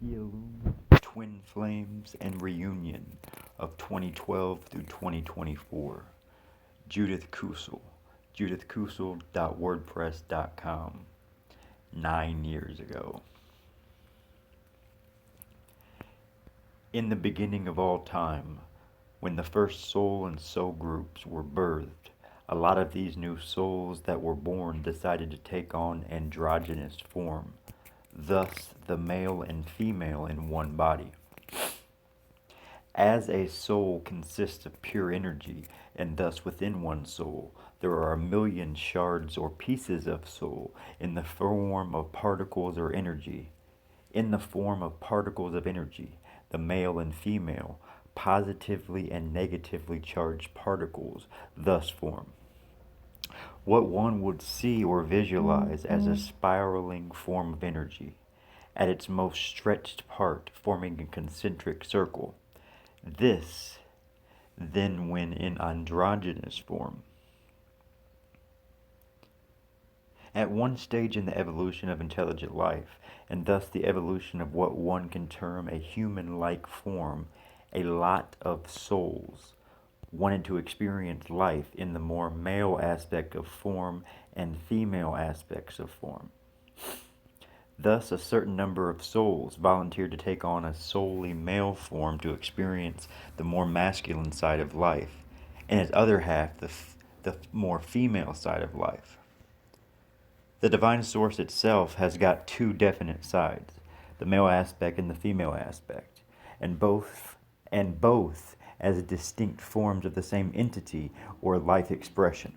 The Illumined Twin Flames and Reunion of 2012 through 2024. Judith Kusel. judithkusel.wordpress.com. 9 years ago. In the beginning of all time, when the first soul and soul groups were birthed, a lot of these new souls that were born decided to take on androgynous form, thus the male and female in one body. As a soul consists of pure energy, and thus within one soul, there are a million shards or pieces of soul in the form of particles or energy. In the form of particles of energy, the male and female, positively and negatively charged particles thus form what one would see or visualize as a spiraling form of energy, at its most stretched part forming a concentric circle. This, then, when in androgynous form. At one stage in the evolution of intelligent life, and thus the evolution of what one can term a human-like form, a lot of souls wanted to experience life in the more male aspect of form and female aspects of form. Thus, a certain number of souls volunteered to take on a solely male form to experience the more masculine side of life, and its other half, the more female side of life. The divine source itself has got two definite sides, the male aspect and the female aspect, and both as distinct forms of the same entity or life expression.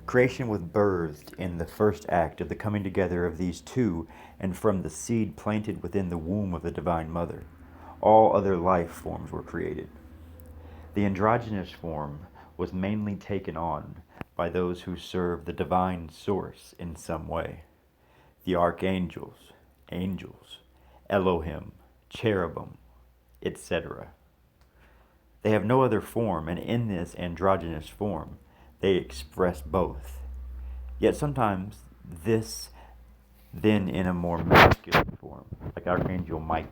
Creation was birthed in the first act of the coming together of these two, and from the seed planted within the womb of the Divine Mother, all other life forms were created. The androgynous form was mainly taken on by those who serve the Divine Source in some way. The archangels, angels, Elohim, cherubim, etc. They have no other form, and in this androgynous form, they express both. Yet sometimes this then in a more masculine form, like Archangel Michael,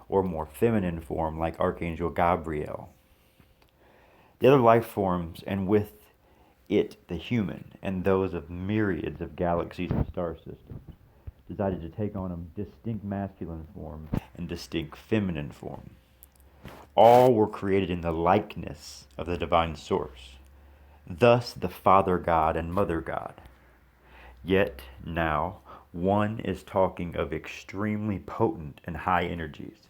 or more feminine form like Archangel Gabriel. The other life forms, and with it the human, and those of myriads of galaxies and star systems, decided to take on a distinct masculine form and distinct feminine form. All were created in the likeness of the divine source, thus the Father God and Mother God. Yet now, one is talking of extremely potent and high energies,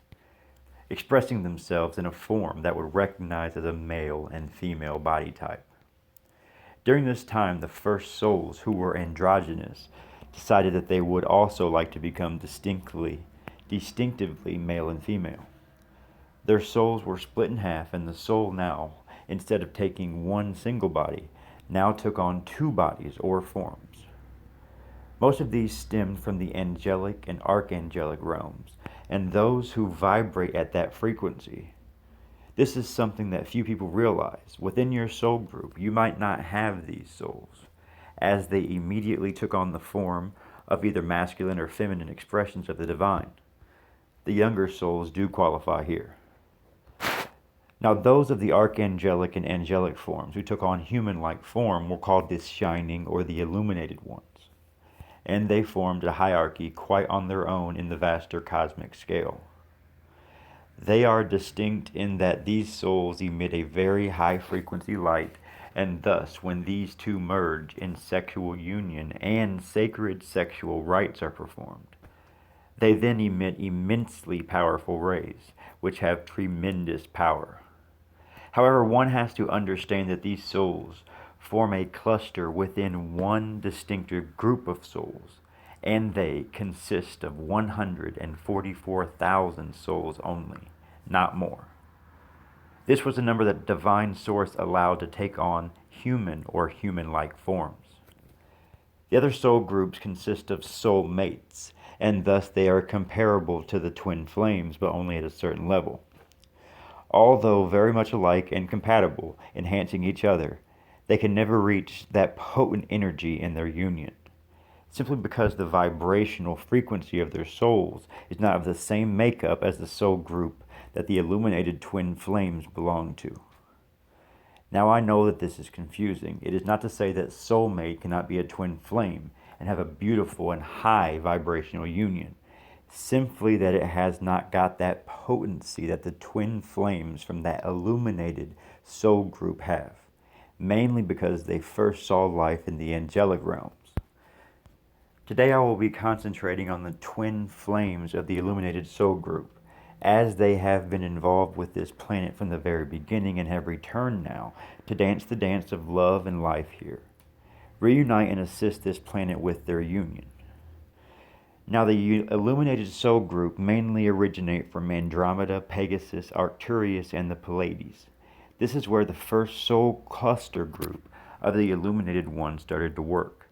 expressing themselves in a form that would recognize as a male and female body type. During this time, the first souls who were androgynous decided that they would also like to become distinctively male and female. Their souls were split in half, and the soul now, instead of taking one single body, now took on two bodies or forms. Most of these stemmed from the angelic and archangelic realms, and those who vibrate at that frequency. This is something that few people realize. Within your soul group, you might not have these souls, as they immediately took on the form of either masculine or feminine expressions of the divine. The younger souls do qualify here. Now, those of the archangelic and angelic forms who took on human-like form were called the shining or the illuminated ones, and they formed a hierarchy quite on their own in the vaster cosmic scale. They are distinct in that these souls emit a very high-frequency light, and thus, when these two merge in sexual union and sacred sexual rites are performed, they then emit immensely powerful rays, which have tremendous power. However, one has to understand that these souls form a cluster within one distinctive group of souls, and they consist of 144,000 souls only, not more. This was the number that Divine Source allowed to take on human or human-like forms. The other soul groups consist of soul mates, and thus they are comparable to the twin flames, but only at a certain level. Although very much alike and compatible, enhancing each other, they can never reach that potent energy in their union. simply because the vibrational frequency of their souls is not of the same makeup as the soul group that the illuminated twin flames belong to. Now I know that this is confusing. It is not to say that soulmate cannot be a twin flame and have a beautiful and high vibrational union. Simply that it has not got that potency that the twin flames from that illuminated soul group have, mainly because they first saw life in the angelic realms. Today I will be concentrating on the twin flames of the illuminated soul group, as they have been involved with this planet from the very beginning and have returned now to dance the dance of love and life here, reunite and assist this planet with their union. Now the illuminated soul group mainly originate from Andromeda, Pegasus, Arcturus, and the Pleiades. This is where the first soul cluster group of the illuminated one started to work.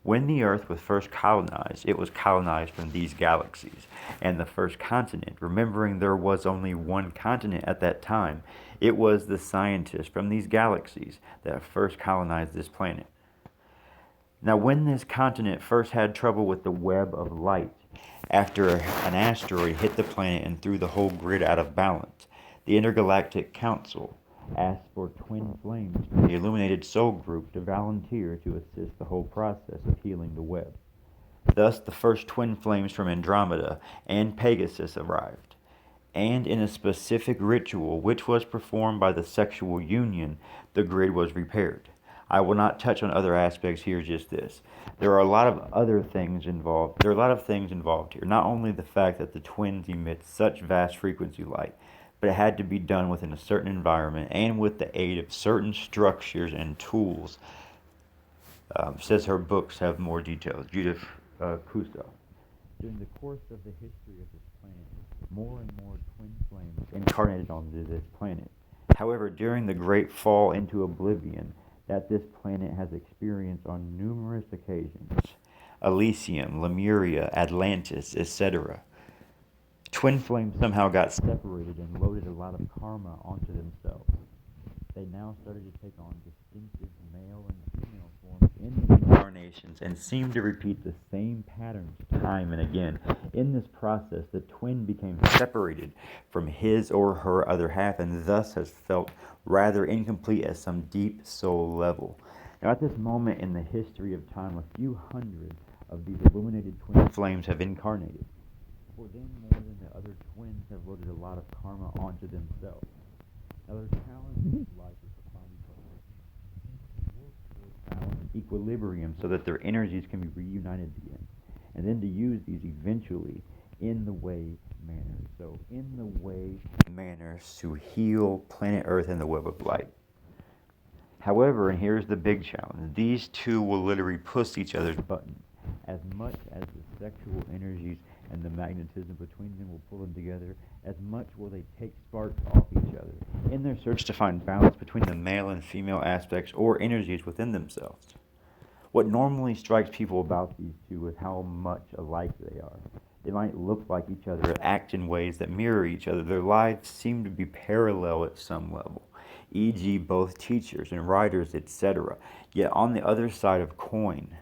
When the Earth was first colonized, it was colonized from these galaxies. And the first continent, remembering there was only one continent at that time, it was the scientists from these galaxies that first colonized this planet. Now, when this continent first had trouble with the web of light, after an asteroid hit the planet and threw the whole grid out of balance, the Intergalactic Council asked for twin flames from the illuminated soul group to volunteer to assist the whole process of healing the web. Thus, the first twin flames from Andromeda and Pegasus arrived, and in a specific ritual which was performed by the sexual union, the grid was repaired. I will not touch on other aspects here, just this. There are a lot of other things involved. There are a lot of things involved here. Not only the fact that the twins emit such vast frequency light, but it had to be done within a certain environment and with the aid of certain structures and tools. Says her books have more details. Judith Kusel. During the course of the history of this planet, more and more twin flames incarnated onto this planet. However, during the great fall into oblivion that this planet has experienced on numerous occasions, Elysium, Lemuria, Atlantis, etc., twin flames somehow got separated and loaded a lot of karma onto themselves. They now started to take on distinctive male and female forms in the incarnations and seemed to repeat the same patterns time and again. In this process, the twin became separated from his or her other half and thus has felt rather incomplete at some deep soul level. Now, at this moment in the history of time, a few hundred of these illuminated twin flames have incarnated. For them, more than the other twins have loaded a lot of karma onto themselves. Now, their challenge in life is to find each other, work towards balance and equilibrium so that their energies can be reunited again, and then to use these eventually in the way manners. So, in the way manners to heal planet Earth and the web of light. However, and here's the big challenge, these two will literally push each other's buttons. As much as the sexual energies and the magnetism between them will pull them together, as much will they take sparks off each other in their search to find balance between the male and female aspects or energies within themselves. What normally strikes people about these two is how much alike they are. They might look like each other, act in ways that mirror each other. Their lives seem to be parallel at some level, e.g. both teachers and writers, etc. Yet on the other side of coin,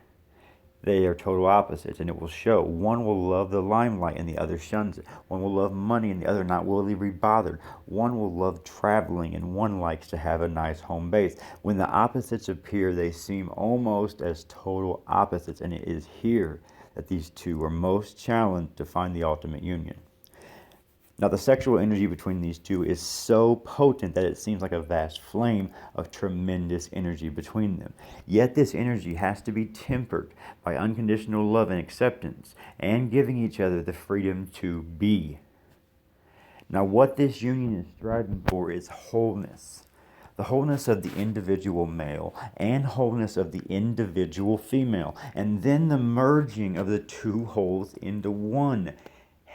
they are total opposites, and it will show. One will love the limelight and the other shuns it. One will love money and the other not willingly be bothered. One will love traveling and one likes to have a nice home base. When the opposites appear, they seem almost as total opposites, and it is here that these two are most challenged to find the ultimate union. Now, the sexual energy between these two is so potent that it seems like a vast flame of tremendous energy between them. Yet this energy has to be tempered by unconditional love and acceptance and giving each other the freedom to be. Now, what this union is striving for is wholeness. The wholeness of the individual male and wholeness of the individual female, and then the merging of the two wholes into one.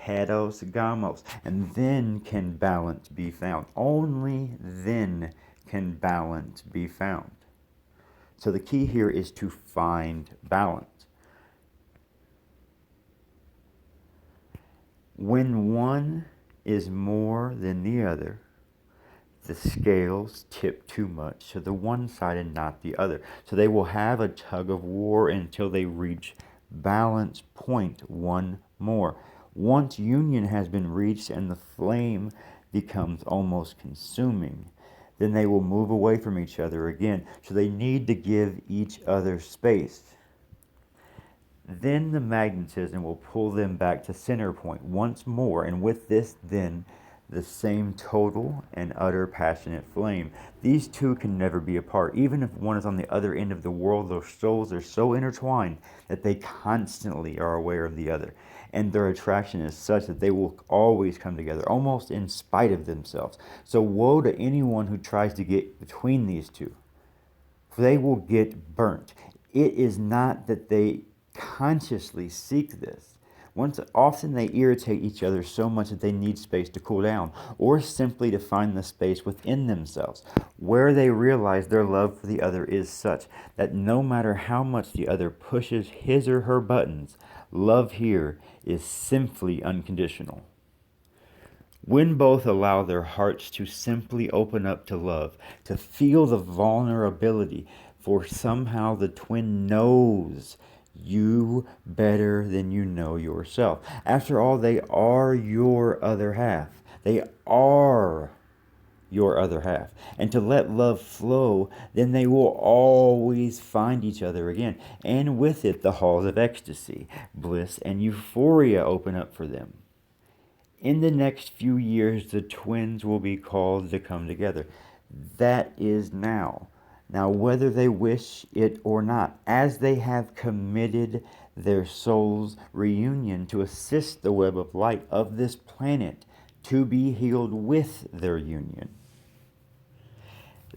Heteros, gamos, and then can balance be found. Only then can balance be found. So the key here is to find balance. When one is more than the other, the scales tip too much to the one side and not the other. So they will have a tug of war until they reach balance point one more. Once union has been reached and the flame becomes almost consuming, then they will move away from each other again. So they need to give each other space. Then the magnetism will pull them back to center point once more, and with this, then the same total and utter passionate flame. These two can never be apart. Even if one is on the other end of the world, their souls are so intertwined that they constantly are aware of the other. And their attraction is such that they will always come together, almost in spite of themselves. So woe to anyone who tries to get between these two, for they will get burnt. It is not that they consciously seek this. Often they irritate each other so much that they need space to cool down, or simply to find the space within themselves, where they realize their love for the other is such that no matter how much the other pushes his or her buttons, love here is simply unconditional. When both allow their hearts to simply open up to love, to feel the vulnerability, for somehow the twin knows you better than you know yourself. After all, they are your other half. They are your other half. And to let love flow, then they will always find each other again. And with it, the halls of ecstasy, bliss, and euphoria open up for them. In the next few years, the twins will be called to come together. That is now. Now, whether they wish it or not, as they have committed their soul's reunion to assist the web of light of this planet to be healed with their union.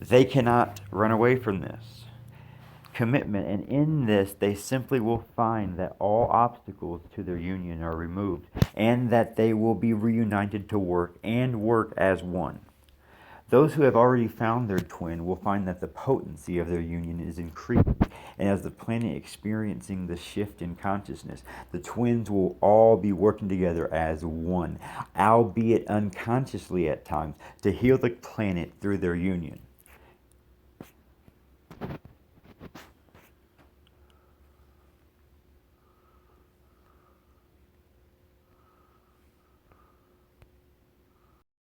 They cannot run away from this commitment, and in this they simply will find that all obstacles to their union are removed, and that they will be reunited to work as one. Those who have already found their twin will find that the potency of their union is increasing, and as the planet experiencing the shift in consciousness, the twins will all be working together as one, albeit unconsciously at times, to heal the planet through their union.